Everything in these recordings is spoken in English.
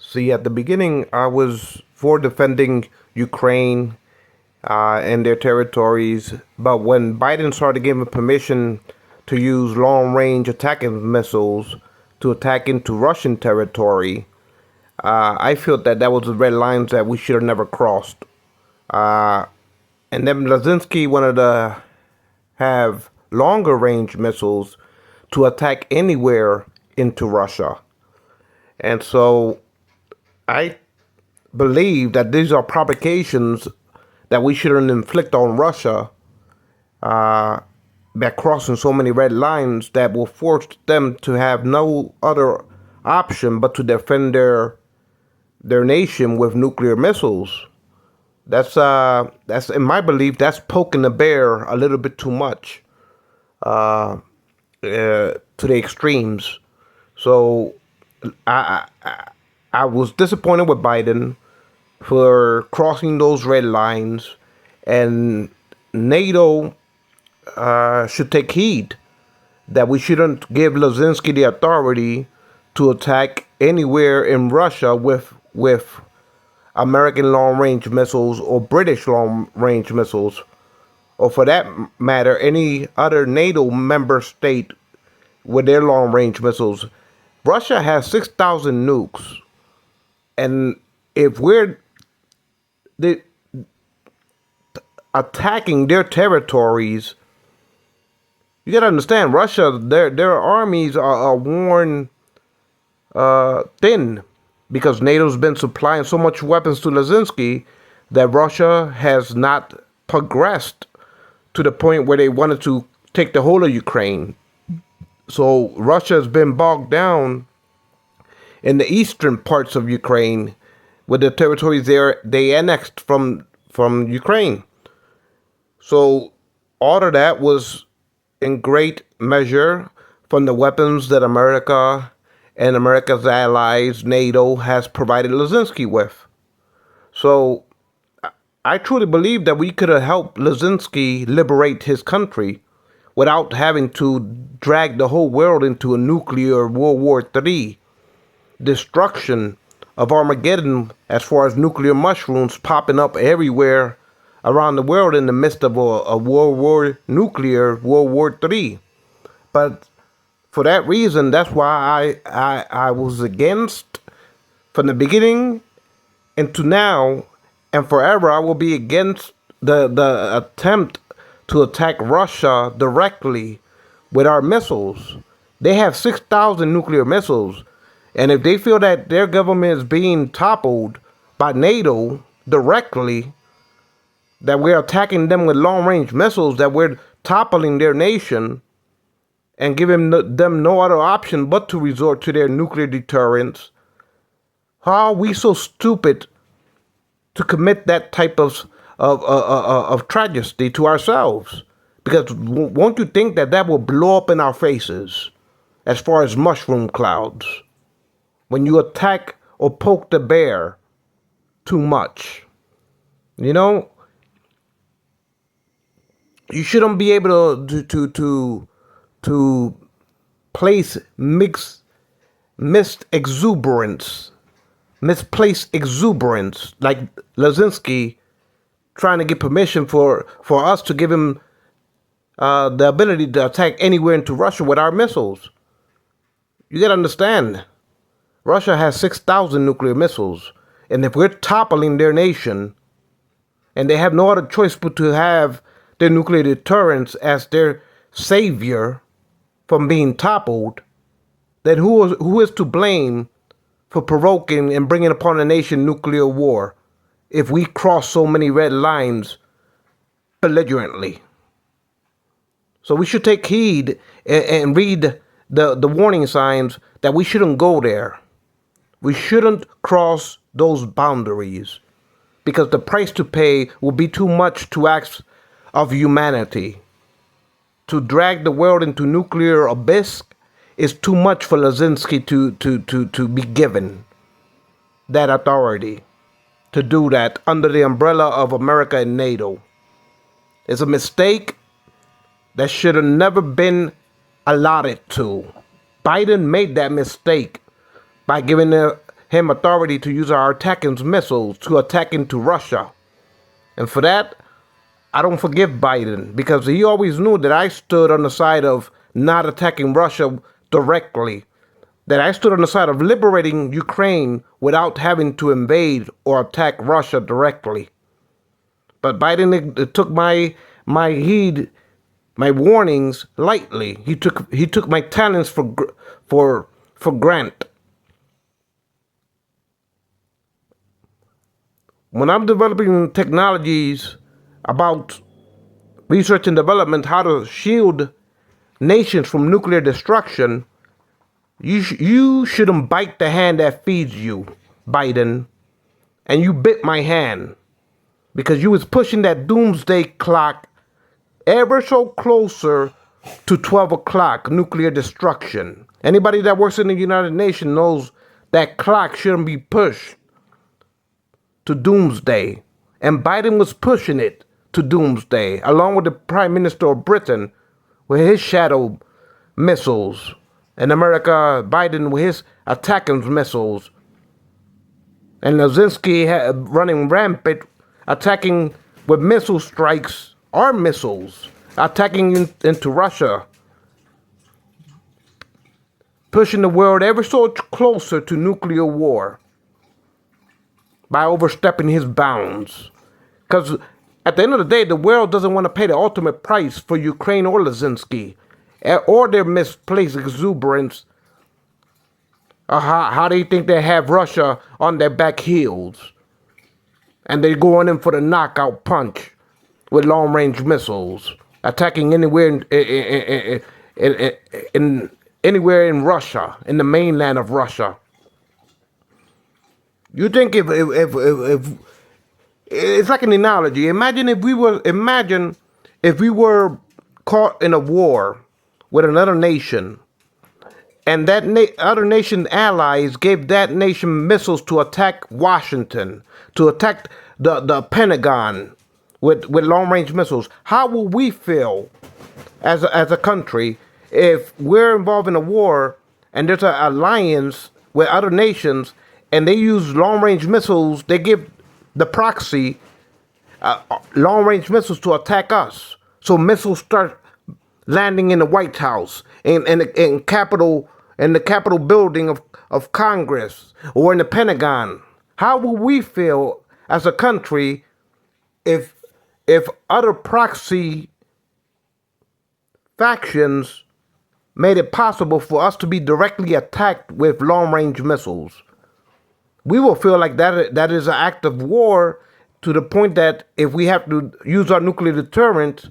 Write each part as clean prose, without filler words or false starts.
See, at the beginning, I was for defending Ukraine and their territories, but when Biden started giving permission to use long-range attacking missiles to attack into Russian territory, I felt that that was the red lines that we should have never crossed. Uh, and then Lazinski wanted to have longer-range missiles to attack anywhere into Russia. And so I believe that these are provocations that we shouldn't inflict on Russia by crossing so many red lines that will force them to have no other option but to defend their nation with nuclear missiles. That's in my belief, that's poking the bear a little bit too much to the extremes. So I was disappointed with Biden for crossing those red lines, and NATO should take heed that we shouldn't give Lazinski the authority to attack anywhere in Russia with American long-range missiles or British long-range missiles, or for that matter, any other NATO member state with their long-range missiles. Russia has 6,000 nukes, and if we're attacking their territories, you gotta understand, Russia, their armies are worn thin because NATO's been supplying so much weapons to Lazinski that Russia has not progressed to the point where they wanted to take the whole of Ukraine. So Russia has been bogged down in the eastern parts of Ukraine with the territories they annexed from Ukraine. So all of that was in great measure from the weapons that America and America's allies, NATO, has provided Lazinski with. So I truly believe that we could have helped Lazinski liberate his country without having to drag the whole world into a nuclear World War III destruction of Armageddon, as far as nuclear mushrooms popping up everywhere around the world in the midst of a nuclear World War III. But for that reason, that's why I was against, from the beginning and to now and forever, I will be against the attempt to attack Russia directly with our missiles. They have 6,000 nuclear missiles. And if they feel that their government is being toppled by NATO directly, that we're attacking them with long-range missiles, that we're toppling their nation and giving them no other option but to resort to their nuclear deterrence, how are we so stupid to commit that type of tragedy to ourselves? Because won't you think that that will blow up in our faces as far as mushroom clouds when you attack or poke the bear too much? You know, you shouldn't be able to place misplaced exuberance like Lazinski trying to get permission for us to give him the ability to attack anywhere into Russia with our missiles. You gotta understand, Russia has 6,000 nuclear missiles, and if we're toppling their nation, and they have no other choice but to have their nuclear deterrence as their savior from being toppled, then who is to blame for provoking and bringing upon a nation nuclear war if we cross so many red lines belligerently? So we should take heed and read the warning signs that we shouldn't go there. We shouldn't cross those boundaries, because the price to pay will be too much to ask of humanity. To drag the world into nuclear abyss is too much for Lazinski to be given that authority to do that under the umbrella of America and NATO. It's a mistake that should have never been allotted to. Biden made that mistake by giving him authority to use our attacking missiles to attack into Russia. And for that, I don't forgive Biden, because he always knew that I stood on the side of not attacking Russia directly, that I stood on the side of liberating Ukraine without having to invade or attack Russia directly. But Biden took my warnings lightly. He took my talents for granted. When I'm developing technologies about research and development, how to shield nations from nuclear destruction, you shouldn't bite the hand that feeds you, Biden. And you bit my hand because you was pushing that doomsday clock ever so closer to 12 o'clock, nuclear destruction. Anybody that works in the United Nations knows that clock shouldn't be pushed to doomsday. And Biden was pushing it to doomsday, along with the Prime Minister of Britain with his shadow missiles, and Biden with his attacking missiles, and Zelensky running rampant, attacking with missile strikes, our missiles, attacking into Russia, pushing the world ever so closer to nuclear war by overstepping his bounds. Because at the end of the day, the world doesn't want to pay the ultimate price for Ukraine or Zelensky, or their misplaced exuberance, or how they think they have Russia on their back heels, and they're going in for the knockout punch with long-range missiles, attacking anywhere anywhere in Russia, in the mainland of Russia. You think if it's like an analogy. Imagine if we were caught in a war with another nation, and that other nation allies gave that nation missiles to attack Washington, to attack the Pentagon with long-range missiles. How will we feel as a country if we're involved in a war and there's an alliance with other nations and they use long-range missiles? They give the proxy long-range missiles to attack us. So missiles start landing in the White House, in the Capitol building of Congress, or in the Pentagon. How will we feel as a country if other proxy factions made it possible for us to be directly attacked with long-range missiles? We will feel like that is an act of war, to the point that if we have to use our nuclear deterrent,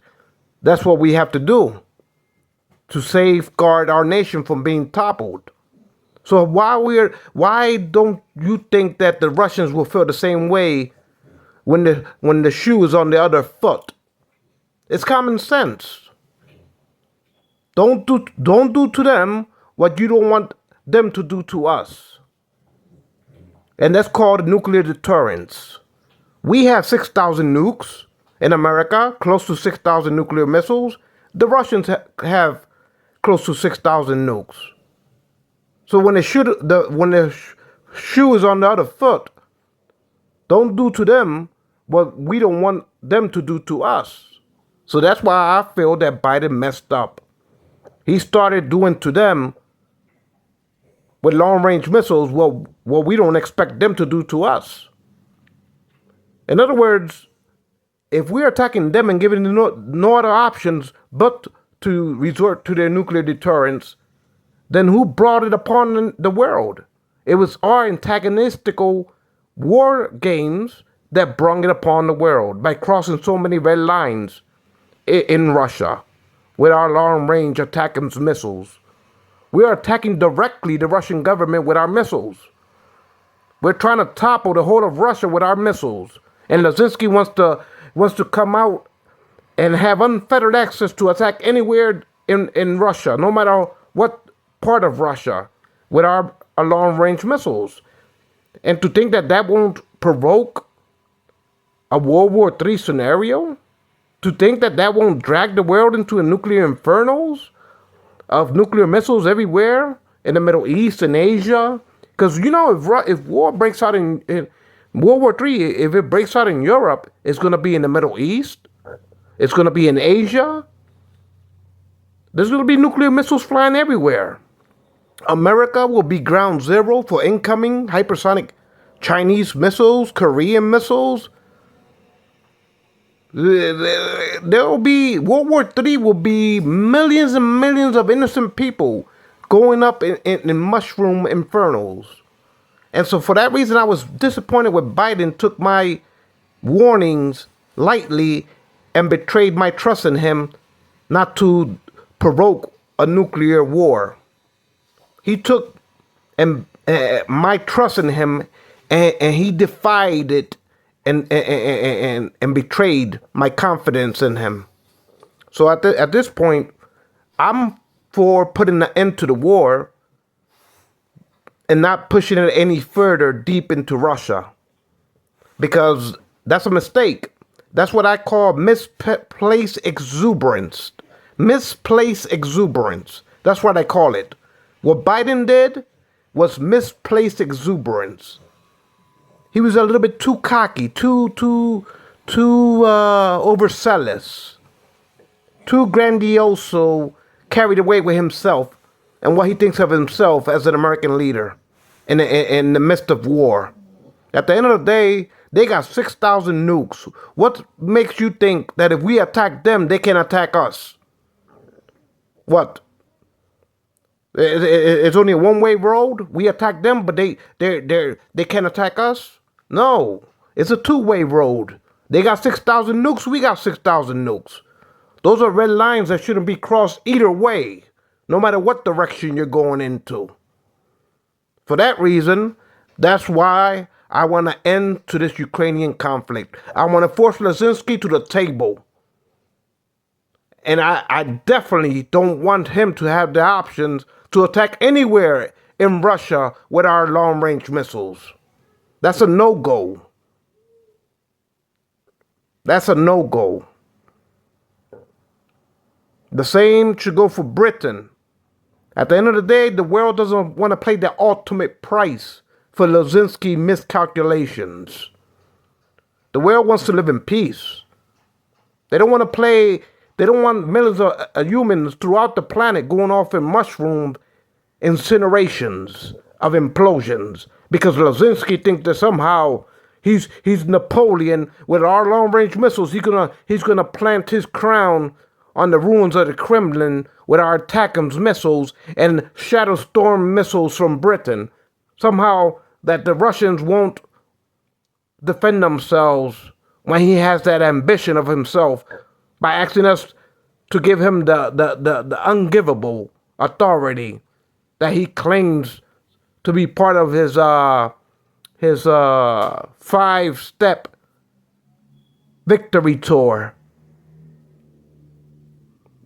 that's what we have to do to safeguard our nation from being toppled. So why don't you think that the Russians will feel the same way when the shoe is on the other foot? It's common sense. Don't do to them what you don't want them to do to us. And that's called nuclear deterrence. We have 6,000 nukes in America, close to 6,000 nuclear missiles. The Russians have close to 6,000 nukes. So when the shoe is on the other foot, don't do to them what we don't want them to do to us. So that's why I feel that Biden messed up. He started doing to them with long-range missiles what we don't expect them to do to us. In other words, if we're attacking them and giving them no other options but to resort to their nuclear deterrence, then who brought it upon the world? It was our antagonistical war games that brought it upon the world by crossing so many red lines in Russia with our long-range attacking missiles. We are attacking directly the Russian government with our missiles. We're trying to topple the whole of Russia with our missiles. And Zelensky wants to come out and have unfettered access to attack anywhere in Russia, no matter what part of Russia, with our long-range missiles. And to think that won't provoke a World War III scenario? To think that won't drag the world into a nuclear infernos of nuclear missiles everywhere in the Middle East and Asia, Because if war breaks out in World War III, if it breaks out in Europe, it's going to be in the Middle East. It's going to be in Asia. There's going to be nuclear missiles flying everywhere. America will be ground zero for incoming hypersonic Chinese missiles, Korean missiles. There will be World War III will be millions and millions of innocent people going up in mushroom infernos. And so for that reason, I was disappointed when Biden took my warnings lightly and betrayed my trust in him not to provoke a nuclear war. He took my trust in him and he defied it and betrayed my confidence in him. So at this point, I'm for putting an end to the war and not pushing it any further deep into Russia, because that's a mistake. That's what I call misplaced exuberance. Misplaced exuberance. That's what I call it. What Biden did was misplaced exuberance. He was a little bit too cocky, too overzealous, too grandioso, carried away with himself and what he thinks of himself as an American leader in the midst of war. At the end of the day, they got 6,000 nukes. What makes you think that if we attack them, they can attack us? What? It's only a one-way road. We attack them, but they can't attack us. No, it's a two-way road. They got 6,000 nukes. We got 6,000 nukes. Those are red lines that shouldn't be crossed either way, no matter what direction you're going into. For that reason, that's why I want to end to this Ukrainian conflict. I want to force Zelensky to the table. And I definitely don't want him to have the options to attack anywhere in Russia with our long-range missiles. That's a no-go. That's a no-go. The same should go for Britain. At the end of the day, the world doesn't want to pay the ultimate price for Zelensky miscalculations. The world wants to live in peace. They don't want millions of humans throughout the planet going off in mushroom incinerations of implosions because Zelensky thinks that somehow he's Napoleon with our long-range missiles. He's gonna plant his crown on the ruins of the Kremlin with our ATACMS missiles and Shadow Storm missiles from Britain. Somehow that the Russians won't defend themselves when he has that ambition of himself by asking us to give him the ungivable authority that he claims to be part of his 5-step victory tour.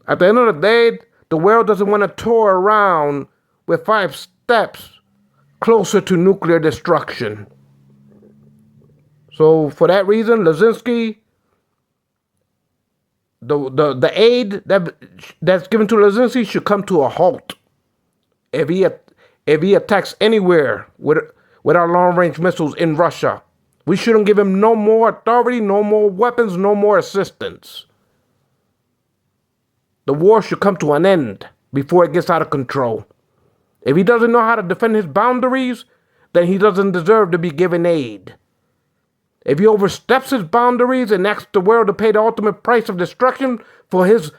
At the end of the day, the world doesn't want to tour around with 5 steps closer to nuclear destruction. So for that reason, Zelensky, the aid that's given to Zelensky should come to a halt. If he attacks anywhere with our long-range missiles in Russia, we shouldn't give him no more authority, no more weapons, no more assistance. The war should come to an end before it gets out of control. If he doesn't know how to defend his boundaries, then he doesn't deserve to be given aid. If he oversteps his boundaries and asks the world to pay the ultimate price of destruction for his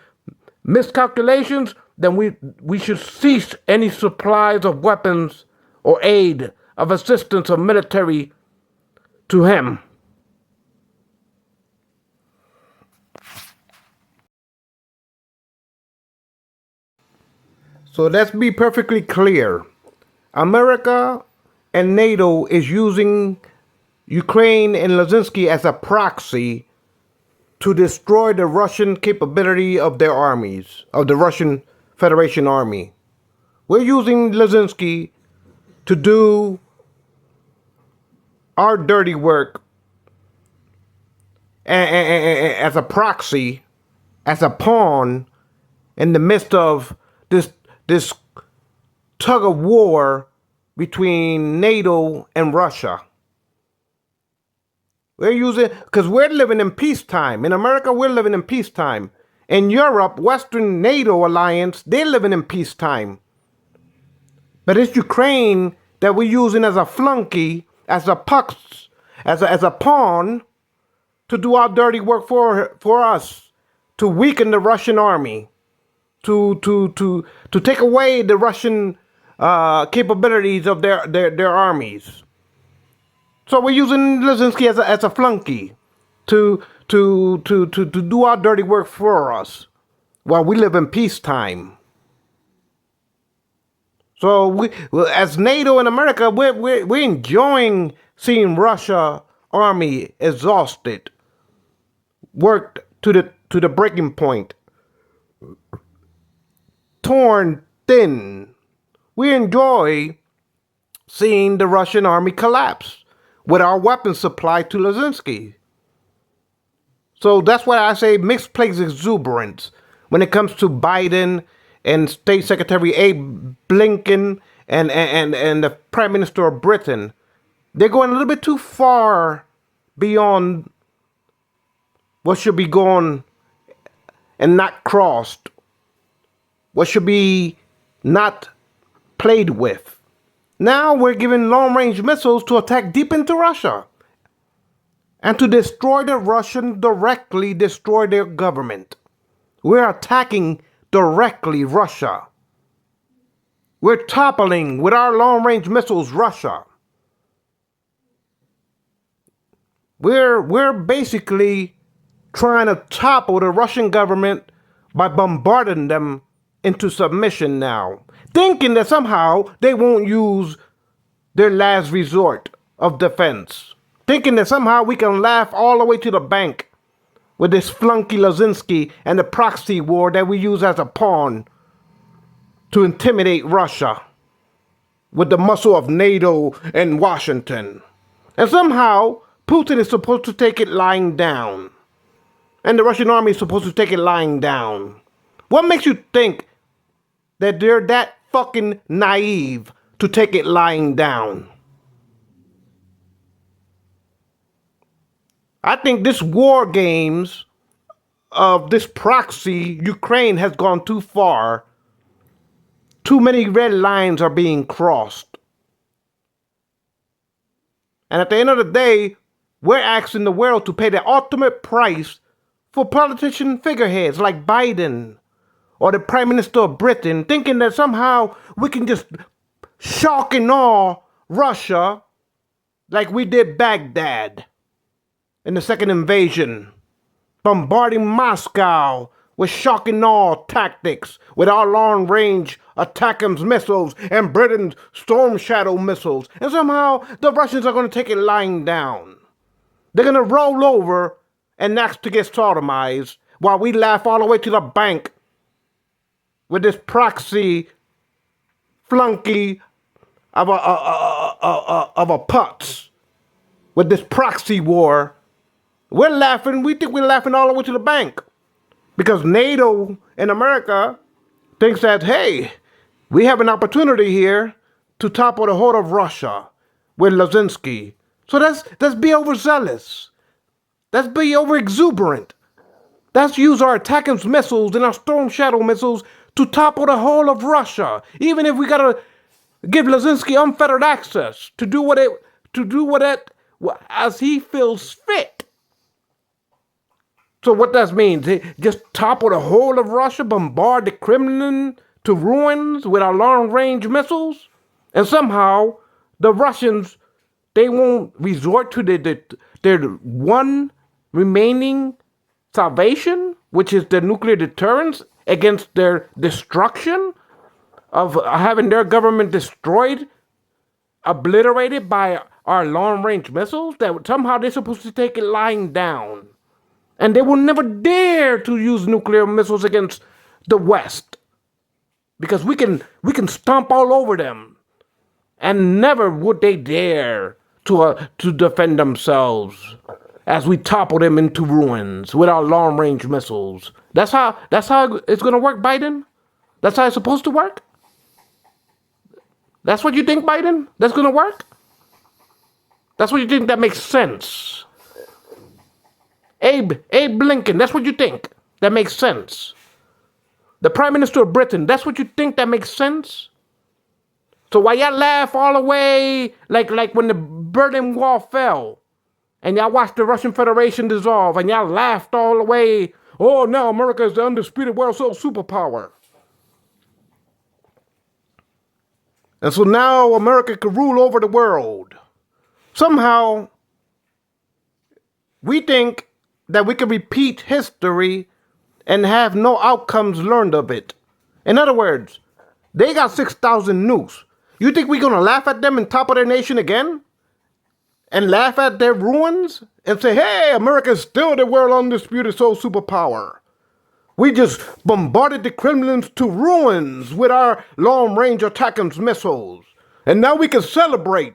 miscalculations, then we should cease any supplies of weapons or aid of assistance of military to him. So let's be perfectly clear. America and NATO is using Ukraine and Zelensky as a proxy to destroy the Russian capability of their armies, of the Russian Federation Army. We're using Zelensky to do our dirty work as a proxy, as a pawn in the midst of this tug of war between NATO and Russia. We're using, because we're living in peacetime. In America, we're living in peacetime. In Europe, Western NATO alliance, they're living in peacetime. But it's Ukraine that we're using as a flunky, as a pucks, as a pawn to do our dirty work for us, to weaken the Russian army, to take away the Russian capabilities of their armies. So we're using Lazinski as a flunky to do our dirty work for us while we live in peacetime. So we, as NATO and America, we're enjoying seeing Russia army exhausted, worked to the breaking point, torn thin. We enjoy seeing the Russian army collapse with our weapons supply to Lazinski. So that's why I say misplaced exuberance when it comes to Biden and State Secretary Blinken and the Prime Minister of Britain. They're going a little bit too far beyond what should be gone and not crossed. What should be not played with. Now we're giving long-range missiles to attack deep into Russia and to destroy the Russian, directly destroy their government. We're attacking directly Russia. We're toppling with our long-range missiles Russia. We're basically trying to topple the Russian government by bombarding them into submission now, thinking that somehow they won't use their last resort of defense, thinking that somehow we can laugh all the way to the bank with this flunky Lazinski and the proxy war that we use as a pawn to intimidate Russia with the muscle of NATO and Washington. And somehow Putin is supposed to take it lying down, and the Russian army is supposed to take it lying down. What makes you think that they're that fucking naive to take it lying down? I think this war games of this proxy Ukraine has gone too far. Too many red lines are being crossed. And at the end of the day, we're asking the world to pay the ultimate price for politician figureheads like Biden or the Prime Minister of Britain, thinking that somehow we can just shock and awe Russia like we did Baghdad in the second invasion, bombarding Moscow with shock and awe tactics with our long-range ATACMS missiles and Britain's Storm Shadow missiles. And somehow the Russians are going to take it lying down. They're going to roll over and ask to get sodomized while we laugh all the way to the bank with this proxy flunky of a putz, with this proxy war. We're laughing. We think we're laughing all the way to the bank because NATO in America thinks that, hey, we have an opportunity here to topple the whole of Russia with Lazinski. So let's be overzealous. Let's be over exuberant. Let's use our ATACMS missiles and our Storm Shadow missiles to topple the whole of Russia, even if we gotta give Lazinski unfettered access to do as he feels fit. So what that means, just topple the whole of Russia, bombard the Kremlin to ruins with our long-range missiles, and somehow the Russians, they won't resort to their one remaining salvation, which is the nuclear deterrence against their destruction of having their government destroyed, obliterated by our long-range missiles, that somehow they're supposed to take it lying down. And they will never dare to use nuclear missiles against the West, because we can stomp all over them, and never would they dare to defend themselves as we topple them into ruins with our long-range missiles. That's how it's going to work, Biden? That's how it's supposed to work? That's what you think, Biden? That's going to work? That's what you think that makes sense? Abe Lincoln, that's what you think that makes sense? The Prime Minister of Britain, that's what you think that makes sense? So why y'all laugh all the way like when the Berlin Wall fell and y'all watched the Russian Federation dissolve and y'all laughed all the way, oh, now America is the undisputed world superpower. And so now America could rule over the world. Somehow, we think that we can repeat history and have no outcomes learned of it. In other words, they got 6,000 nukes. You think we're going to laugh at them and topple their nation again? And laugh at their ruins? And say, hey, America is still the world undisputed sole superpower. We just bombarded the Kremlin to ruins with our long-range attacking missiles. And now we can celebrate.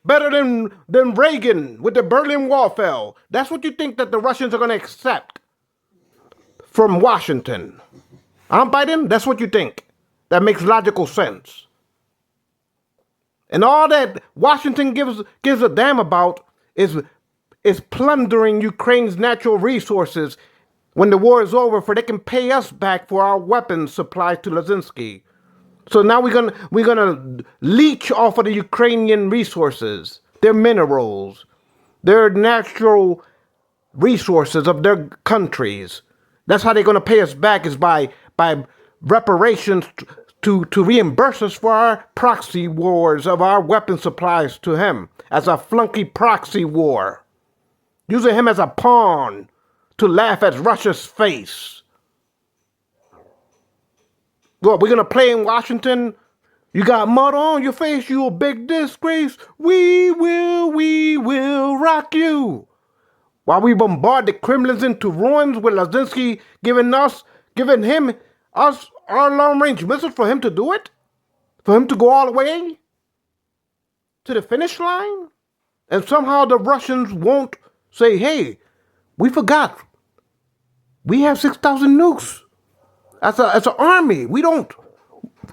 Better than Reagan with the Berlin Wall fell. That's what you think that the Russians are going to accept from Washington. Biden? That's what you think. That makes logical sense. And all that Washington gives a damn about is plundering Ukraine's natural resources when the war is over, for they can pay us back for our weapons supplied to Zelensky. So now we're gonna leech off of the Ukrainian resources, their minerals, their natural resources of their countries. That's how they're gonna pay us back, is by reparations to reimburse us for our proxy wars of our weapon supplies to him as a flunky proxy war, using him as a pawn to laugh at Russia's face. What, we're going to play in Washington? You got mud on your face, you a big disgrace. We will rock you. While we bombard the Kremlins into ruins with Zelensky giving him our long-range missiles for him to do it? For him to go all the way to the finish line? And somehow the Russians won't say, hey, we forgot. We have 6,000 nukes. As an army, we don't.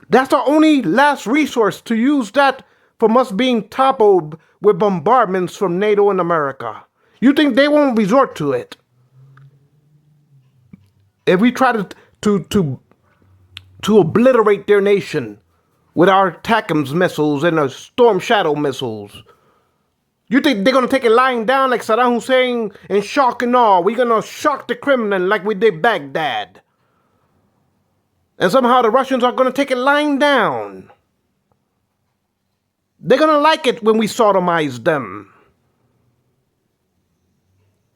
That's our only last resource, to use that from us being toppled with bombardments from NATO and America. You think they won't resort to it? If we try to obliterate their nation with our TACMS missiles and our Storm Shadow missiles, you think they're going to take it lying down like Saddam Hussein in shock and awe? We're going to shock the Kremlin like we did Baghdad. And somehow the Russians are going to take it lying down. They're going to like it when we sodomize them.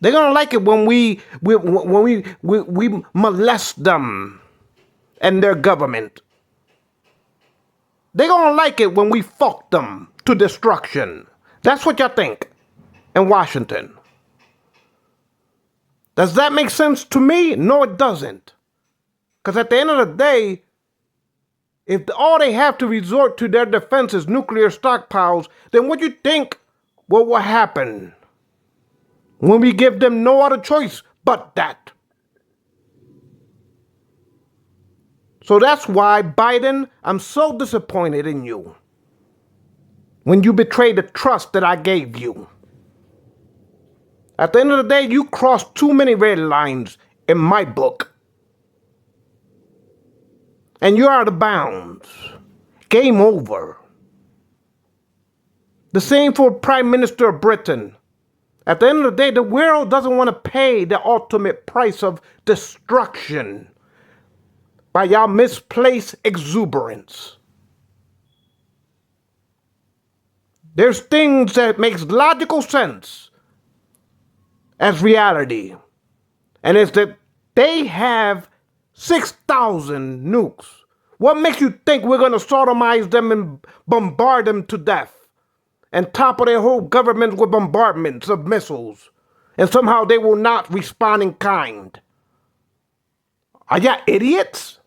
They're going to like it when we molest them and their government. They're going to like it when we fuck them to destruction. That's what y'all think in Washington. Does that make sense to me? No, it doesn't. Because at the end of the day, if all they have to resort to their defense is nuclear stockpiles, then what do you think will happen when we give them no other choice but that? So that's why, Biden, I'm so disappointed in you when you betrayed the trust that I gave you. At the end of the day, you crossed too many red lines in my book. And you're out of bounds. Game over. The same for Prime Minister of Britain. At the end of the day, the world doesn't want to pay the ultimate price of destruction by y'all misplaced exuberance. There's things that makes logical sense as reality. And it's that they have 6,000 nukes. What makes you think we're going to sodomize them and bombard them to death and topple their whole government with bombardments of missiles, and somehow they will not respond in kind? Are y'all idiots?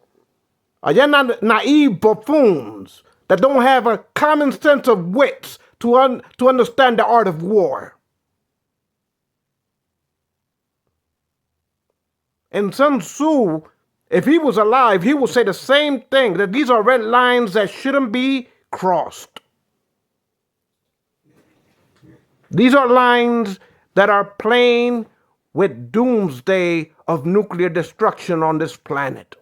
Are y'all not naive buffoons that don't have a common sense of wits to understand the art of war? And Sun Tzu, if he was alive, he would say the same thing, that these are red lines that shouldn't be crossed. These are lines that are playing with doomsday of nuclear destruction on this planet,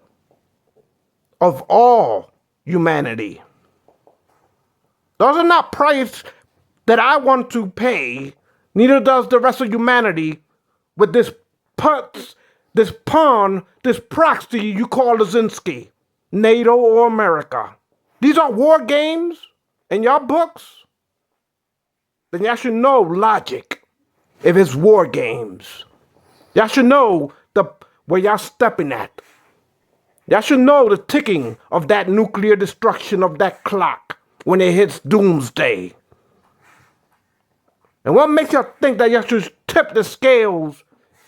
of all humanity. Those are not prices that I want to pay, neither does the rest of humanity, with this putz, this pawn, this proxy you call Lazinski, NATO or America. These are war games in your books? Then y'all should know logic if it's war games. Y'all should know where y'all stepping at. Y'all should know the ticking of that nuclear destruction of that clock when it hits doomsday. And what makes y'all think that y'all should tip the scales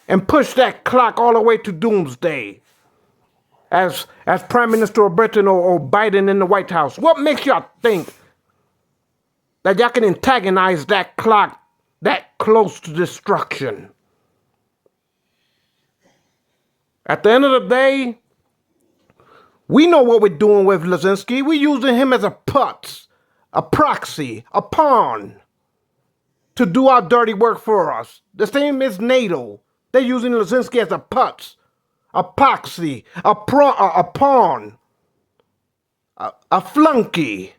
and push that clock all the way to doomsday as Prime Minister of Britain or Biden in the White House? What makes y'all think that y'all can antagonize that clock that close to destruction? At the end of the day, we know what we're doing with Lazinski. We're using him as a putz, a proxy, a pawn to do our dirty work for us. The same as NATO. They're using Lazinski as a putz, a proxy, a pawn, a flunky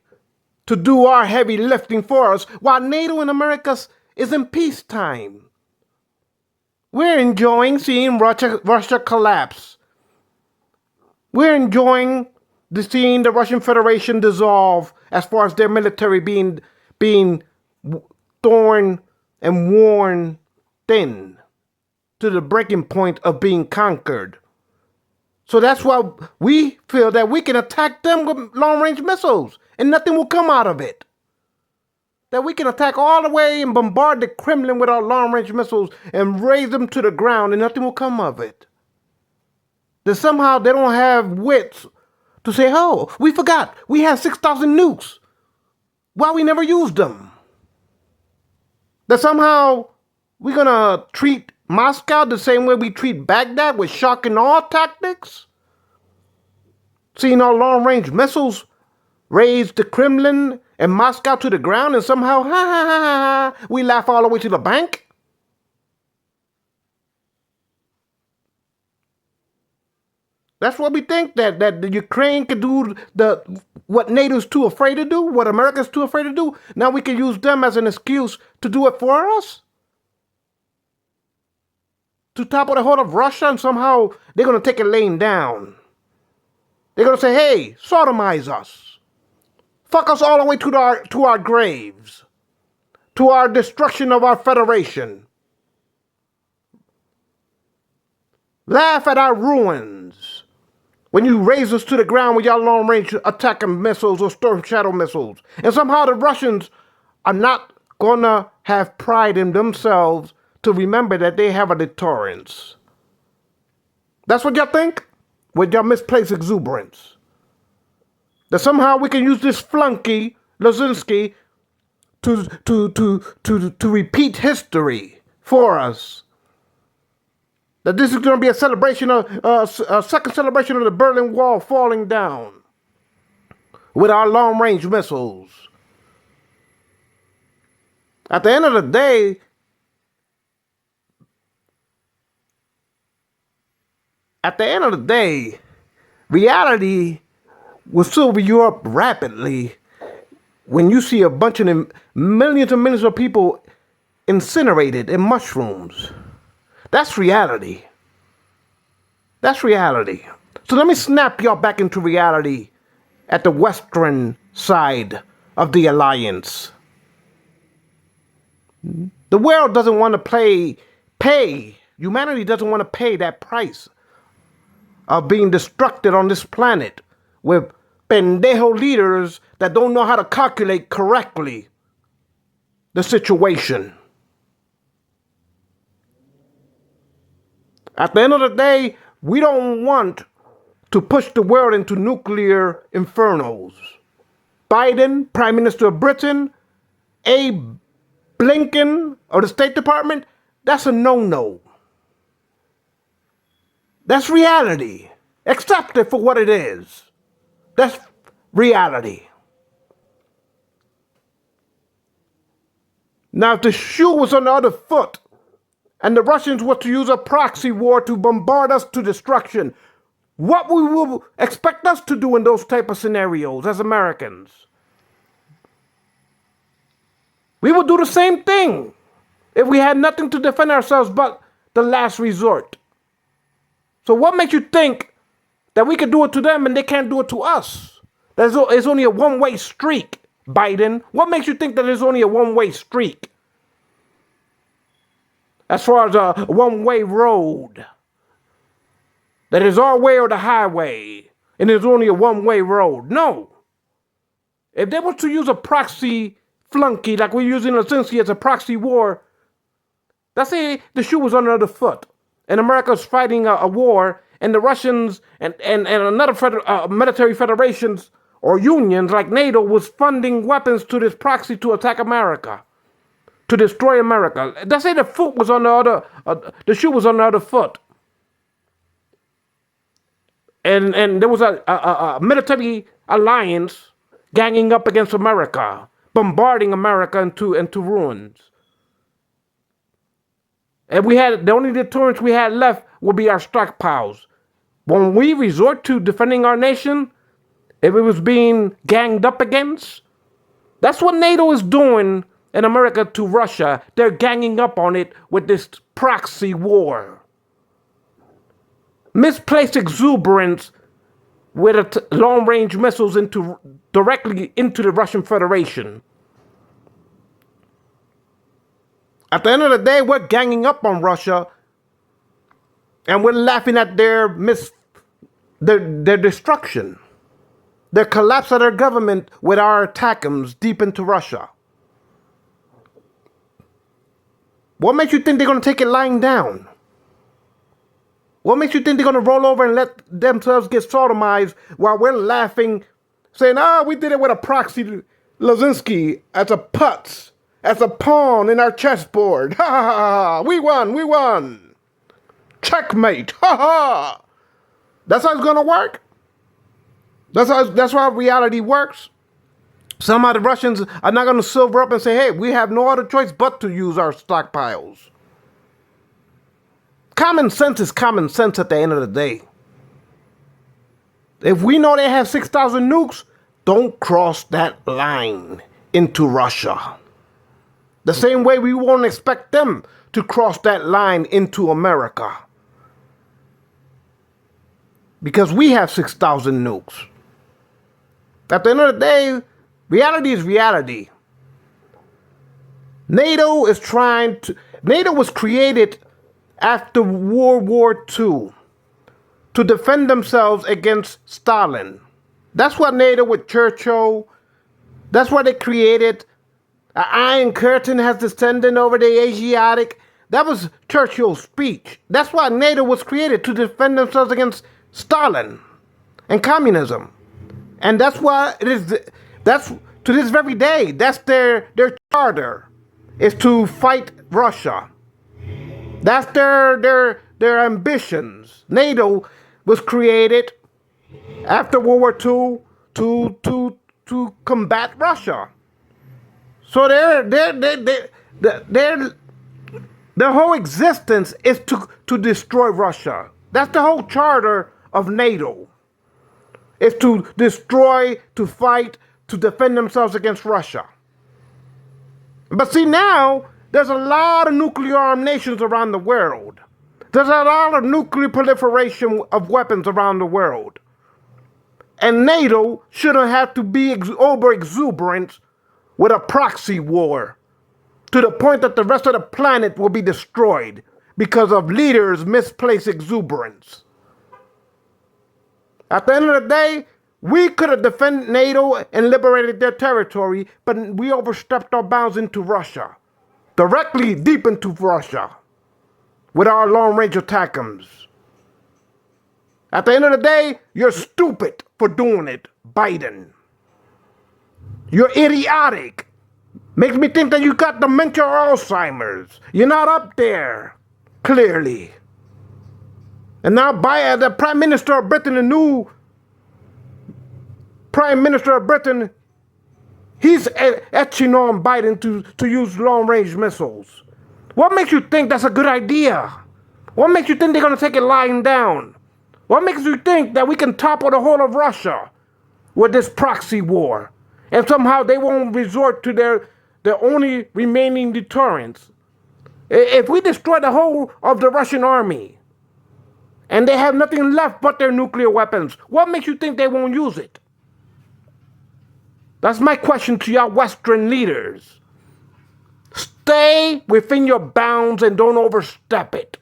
to do our heavy lifting for us while NATO in America is in peacetime. We're enjoying seeing Russia collapse. We're enjoying seeing the Russian Federation dissolve as far as their military being torn and worn thin to the breaking point of being conquered. So that's why we feel that we can attack them with long-range missiles and nothing will come out of it. That we can attack all the way and bombard the Kremlin with our long-range missiles and raise them to the ground and nothing will come of it. That somehow they don't have wits to say, oh, we forgot, we had 6,000 nukes. Why we never used them? That somehow we're going to treat Moscow the same way we treat Baghdad with shock and awe tactics? Seeing our long-range missiles raise the Kremlin and Moscow to the ground and somehow, we laugh all the way to the bank? That's what we think, that the Ukraine can do what NATO's too afraid to do, what America's too afraid to do. Now we can use them as an excuse to do it for us? To topple the hold of Russia and somehow they're going to take it laying down. They're going to say, hey, sodomize us. Fuck us all the way to our graves. To our destruction of our federation. Laugh at our ruins. When you raise us to the ground with your long-range attacking missiles or Storm Shadow missiles. And somehow the Russians are not going to have pride in themselves to remember that they have a deterrence. That's what y'all think? With your misplaced exuberance. That somehow we can use this flunky, Lazinski, to repeat history for us. That this is going to be a celebration of a second celebration of the Berlin Wall falling down with our long-range missiles. At the end of the day, reality will silver you up rapidly when you see a bunch of millions and millions of people incinerated in mushrooms. That's reality. That's reality. So let me snap y'all back into reality at the western side of the alliance. The world doesn't want to pay. Humanity doesn't want to pay that price of being destructed on this planet with pendejo leaders that don't know how to calculate correctly the situation. At the end of the day, we don't want to push the world into nuclear infernos. Biden, Prime Minister of Britain, Abe Blinken of the State Department, that's a no-no. That's reality. Accept it for what it is. That's reality. Now, if the shoe was on the other foot, and the Russians were to use a proxy war to bombard us to destruction, what we will expect us to do in those type of scenarios as Americans? We would do the same thing if we had nothing to defend ourselves but the last resort. So what makes you think that we can do it to them and they can't do it to us? It's only a one-way streak, Biden. What makes you think that it's only a one-way streak? As far as a one-way road. That is our way or the highway. And it's only a one-way road. No. If they were to use a proxy flunky like we're using Lazinski as a proxy war, let's say the shoe was on the other foot and America's fighting a war and the Russians and another military federations or unions like NATO was funding weapons to this proxy to attack America, to destroy America. Let's say the foot was on the other, the shoe was on the other foot. And there was a military alliance ganging up against America, bombarding America into ruins. And we had the only deterrence we had left would be our stockpiles. When we resort to defending our nation, if it was being ganged up against, that's what NATO is doing in America to Russia. They're ganging up on it with this proxy war. Misplaced exuberance with long-range missiles directly into the Russian Federation. At the end of the day, we're ganging up on Russia, and we're laughing at their destruction, their collapse of their government with our attackums deep into Russia. What makes you think they're going to take it lying down? What makes you think they're going to roll over and let themselves get sodomized while we're laughing, saying, we did it with a proxy Lazinski as a putz, as a pawn in our chessboard. Ha ha ha, we won. Checkmate, ha ha. That's how it's going to work. That's how reality works. Somehow the Russians are not going to silver up and say, hey, we have no other choice but to use our stockpiles. Common sense is common sense at the end of the day. If we know they have 6,000 nukes, don't cross that line into Russia. The same way we won't expect them to cross that line into America. Because we have 6,000 nukes. At the end of the day, reality is reality. NATO was created after World War II to defend themselves against Stalin. That's what NATO with Churchill, that's what they created. An Iron Curtain has descended over the Asiatic. That was Churchill's speech. That's why NATO was created, to defend themselves against Stalin and communism. And that's why it is, that's to this very day, that's their charter, is to fight Russia. That's their ambitions. NATO was created after World War II to combat Russia. So their whole existence is to destroy Russia. That's the whole charter of NATO. Is to destroy, to fight, to defend themselves against Russia. But see, now there's a lot of nuclear armed nations around the world. There's a lot of nuclear proliferation of weapons around the world. And NATO shouldn't have to be over exuberant with a proxy war to the point that the rest of the planet will be destroyed because of leaders' misplaced exuberance. At the end of the day, we could have defended NATO and liberated their territory, but we overstepped our bounds into Russia. Directly deep into Russia. With our long-range attackums. At the end of the day, you're stupid for doing it, Biden. You're idiotic. Makes me think that you got dementia or Alzheimer's. You're not up there, clearly. And now the Prime Minister of Britain, the new Prime Minister of Britain, He's etching on Biden to use long-range missiles. What makes you think that's a good idea? What makes you think they're going to take it lying down? What makes you think that we can topple the whole of Russia with this proxy war? And somehow they won't resort to their only remaining deterrence. If we destroy the whole of the Russian army, and they have nothing left but their nuclear weapons, what makes you think they won't use it? That's my question to y'all Western leaders. Stay within your bounds and don't overstep it.